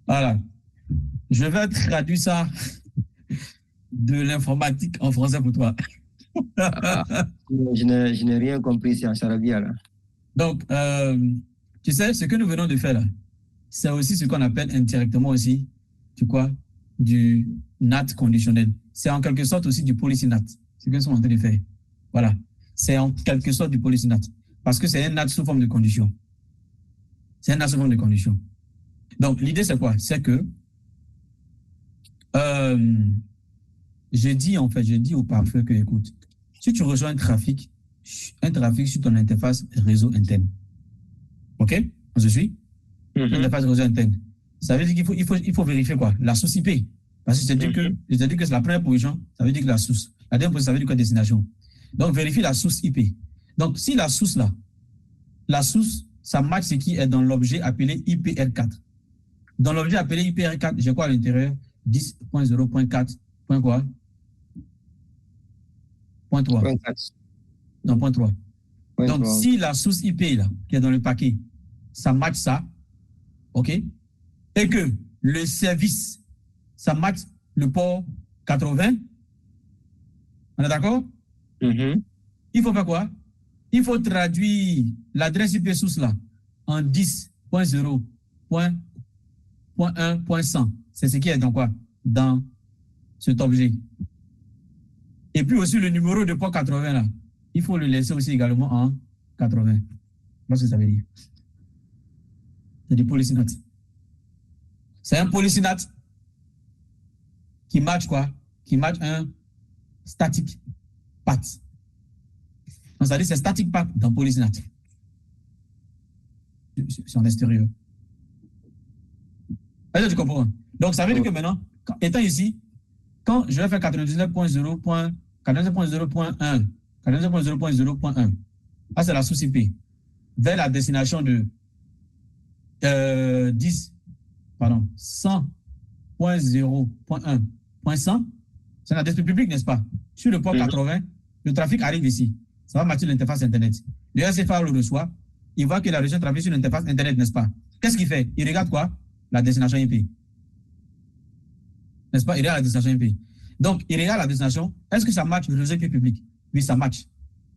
Voilà. Je vais traduire ça de l'informatique en français pour toi. Je n'ai rien compris, c'est en charabia, là. Donc, tu sais, ce que nous venons de faire là, c'est aussi ce qu'on appelle indirectement aussi, tu quoi, du NAT conditionnel. C'est en quelque sorte aussi du policy NAT, ce que nous sommes en train de faire. Voilà. C'est en quelque sorte du policy NAT. Parce que c'est un NAT sous forme de condition. C'est un NAT sous forme de condition. Donc, l'idée, c'est quoi? C'est que j'ai dit au parfait que, écoute, si tu reçois un trafic sur ton interface réseau interne, OK? On se suit? L'interface réseau interne. Ça veut dire qu'il faut vérifier quoi? La source IP. Parce que je t'ai dit que c'est la première position, ça veut dire que la source. La deuxième position, ça veut dire que destination. Donc, vérifie la source IP. Donc, si la source, ça match ce qui est dans l'objet appelé IPR4. Dans l'objet appelé IPR4, j'ai quoi à l'intérieur? 10.0.4. Point quoi? Point 3. Non, point 3. Donc, si la source IP là, qui est dans le paquet, ça match ça, OK? Et que le service, ça match le port 80, on est d'accord? Il faut faire quoi? Il faut traduire l'adresse IP source là en 10.0.1.100. C'est ce qui est dans quoi? Dans cet objet. Et puis aussi le numéro de port 80 là, il faut le laisser aussi également en 80. Qu'est-ce que ça veut dire? C'est du policy NAT. C'est un policy NAT qui match quoi? Qui match un static path. Donc ça dit c'est static path dans policy NAT. C'est en extérieur. Est-ce que tu comprends? Donc ça veut dire que maintenant, étant ici, quand je vais faire 99.0.1, 99.0.1, ah, c'est la source IP, vers la destination de 100.0.1.100, c'est l'adresse publique, n'est-ce pas? Sur le port 80, le trafic arrive ici. Ça va matcher l'interface Internet. Le SFA le reçoit, il voit que la région trafique sur l'interface Internet, n'est-ce pas? Qu'est-ce qu'il fait? Il regarde quoi? La destination IP. N'est-ce pas? Il regarde la destination IP. Donc, il regarde la destination. Est-ce que ça match le réseau IP public? Oui, ça match.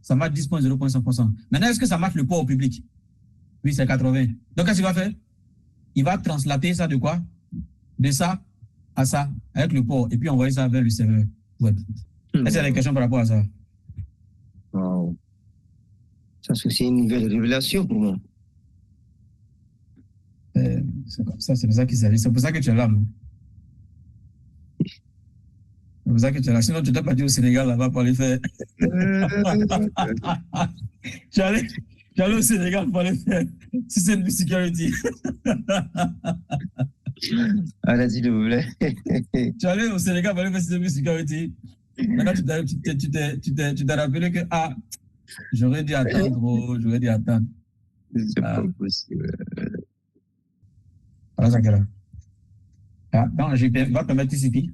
Ça match 10.0.100%. Maintenant, est-ce que ça match le port au public? Oui, c'est 80. Donc, qu'est-ce qu'il va faire? Il va translater ça de quoi? De ça à ça, avec le port, et puis envoyer ça vers le serveur web. Est-ce qu'il y a des questions par rapport à ça? Wow. Ça, c'est une nouvelle révélation pour moi. C'est comme ça, c'est pour ça qu'il s'agit. C'est pour ça que tu es là. C'est pour ça que tu es là. Sinon, tu t'es pas dit au Sénégal là-bas pour aller faire. Tu allais au Sénégal pour aller faire système security. Allez, s'il vous plaît. Tu allais au Sénégal pour aller faire système security. Maintenant, tu t'es rappelé que j'aurais dû attendre. C'est pas possible. Voilà, ça là. Donc, je vais te mettre TCP.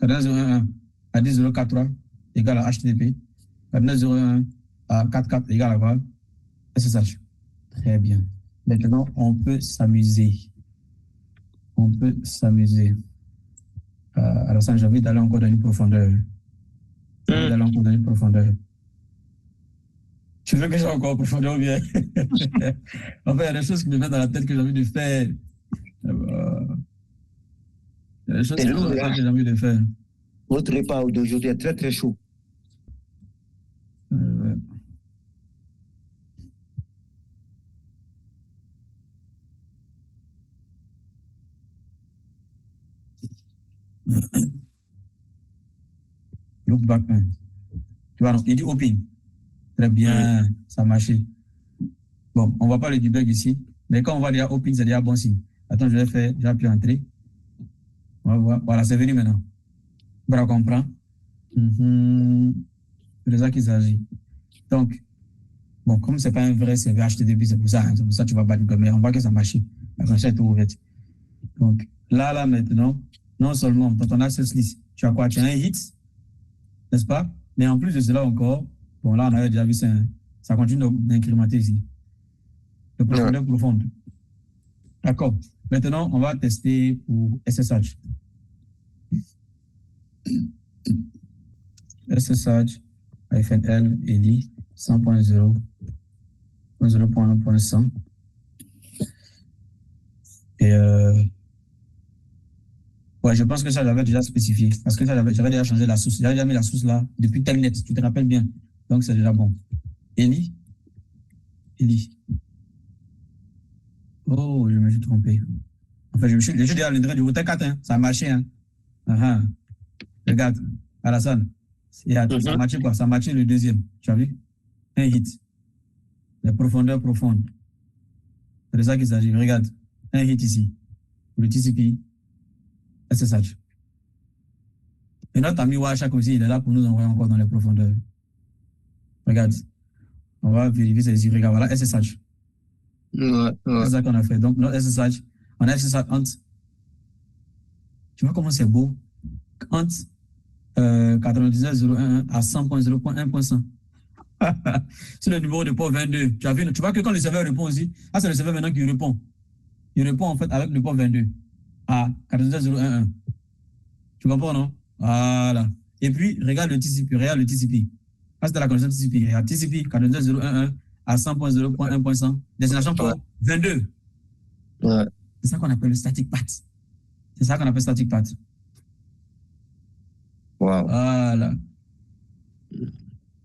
14.01 à 10.0.4.3 égale à HTTP. 14.01 à 4.4 égale à quoi? SSH. Très bien. Maintenant, on peut s'amuser. Alors, ça, j'ai envie d'aller encore dans une profondeur. Tu veux que j'aille encore en profondeur ou bien? Enfin, il y a des choses qui me viennent dans la tête que j'ai envie de faire. Il y a des choses que j'ai envie de faire. Votre repas d'aujourd'hui est très, très chaud. Look back. Tu vois, il dit open. Très bien, ça a marché. Bon, on ne va pas le debug ici, mais quand on va dire open, c'est déjà bon signe. Attends, j'ai appuyé entrer. On va voir. Voilà, c'est venu maintenant. Voilà, on comprend. C'est de ça qu'il s'agit. Donc, bon, comme ce n'est pas un vrai serveur HTTP, c'est pour ça que tu vas battre comme on voit que ça marche. La connexion est ouverte. Donc, là, maintenant, non seulement dans ton access list, tu as quoi? Tu as un hit, n'est-ce pas? Mais en plus de cela encore, bon, là, on avait déjà vu ça continue d'incrémenter ici. De profondeur profonde. D'accord. Maintenant, on va tester pour SSH. SSH, -L, ELI, 100.0.1.100. Et ouais, je pense que ça, j'avais déjà spécifié. Parce que j'avais déjà changé la source. J'avais déjà mis la source là depuis Telnet, tu te rappelles bien. Donc, c'est déjà bon. ELI. Oh, je me suis trompé. Enfin, je suis déjà à l'endroit du routeur 4, hein. Ça a marché. Hein. Uh-huh. Regarde, Alassane. Ça a marché quoi? Ça a marché le deuxième. Tu as vu? Un hit. Les profondeurs profondes. C'est de ça qu'il s'agit. Regarde. Un hit ici. Le TCP. SSH. Et notre ami Washak aussi, il est là pour nous envoyer encore dans les profondeurs. Regarde. On va vérifier ces ici. Regarde, voilà SSH. Ouais. C'est ça qu'on a fait. Donc, notre SSH, on a SSH entre. Tu vois comment c'est beau? Entre 99.0.1 à 100.0.1.100. C'est le numéro de port 22. Tu vois que quand le serveur répond aussi, c'est le serveur maintenant qui répond. Il répond en fait avec le port 22 à 99.0.1.1. Tu comprends, non? Voilà. Et puis, regarde le TCP. C'est de la connexion TCP. Regarde TCP 99.0.1.1 à 100.0.1.100. Destination port 22. Ouais. C'est ça qu'on appelle le static path. Wow. Voilà.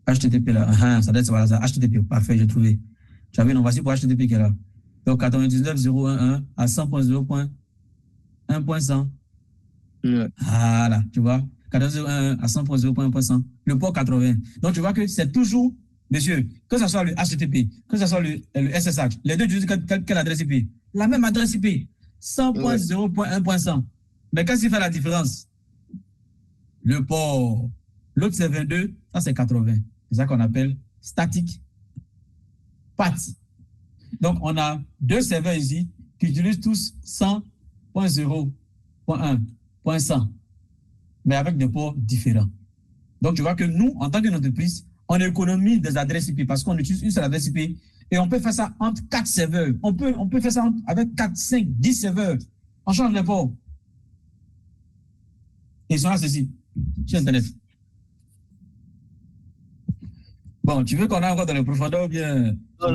HTTP là. Ça doit être voilà, ça. HTTP. Parfait, j'ai trouvé. Tu as vu, non, voici pour HTTP qui est là. Donc 99.0.1.1 à 100.0.1.100. Ouais. Voilà, tu vois. 99.1.1 à 100.0.1.100. Le port 80. Donc tu vois que c'est toujours, monsieur, que ce soit le HTTP, que ce soit le SSH, les deux utilisent quelle adresse IP? La même adresse IP. 100.0.1.100. Mais qu'est-ce qui fait la différence? Le port. L'autre c'est 22, ça c'est 80. C'est ça qu'on appelle static path. Donc on a deux serveurs ici qui utilisent tous 100.0.1.100, mais avec des ports différents. Donc tu vois que nous, en tant qu'entreprise, on économise des adresses IP parce qu'on utilise une seule adresse IP et on peut faire ça entre 4 serveurs. On peut faire ça avec 4, 5, 10 serveurs. On change les ports. Et ils sont accessibles sur Internet. Bon, tu veux qu'on aille encore dans les profondeurs ou bien... Non.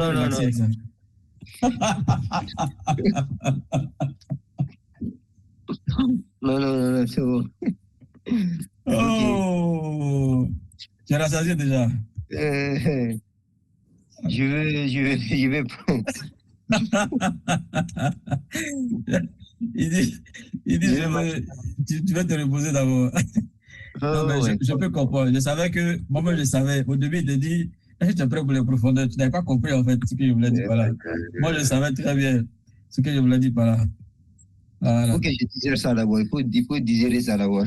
Non, c'est bon. Oh, tu as rassasié déjà. Je vais prendre. il dit tu vas te reposer d'abord. Non, mais Ouais. je peux comprendre. Je savais que, moi-même, je savais. Au début, il te dit, je suis prêt pour les profondeurs. Tu n'avais pas compris, en fait, ce que je voulais dire par là. Moi, je savais très bien ce que je voulais dire par là. Voilà. Il faut que je dise ça d'abord. Il faut digérer ça d'abord.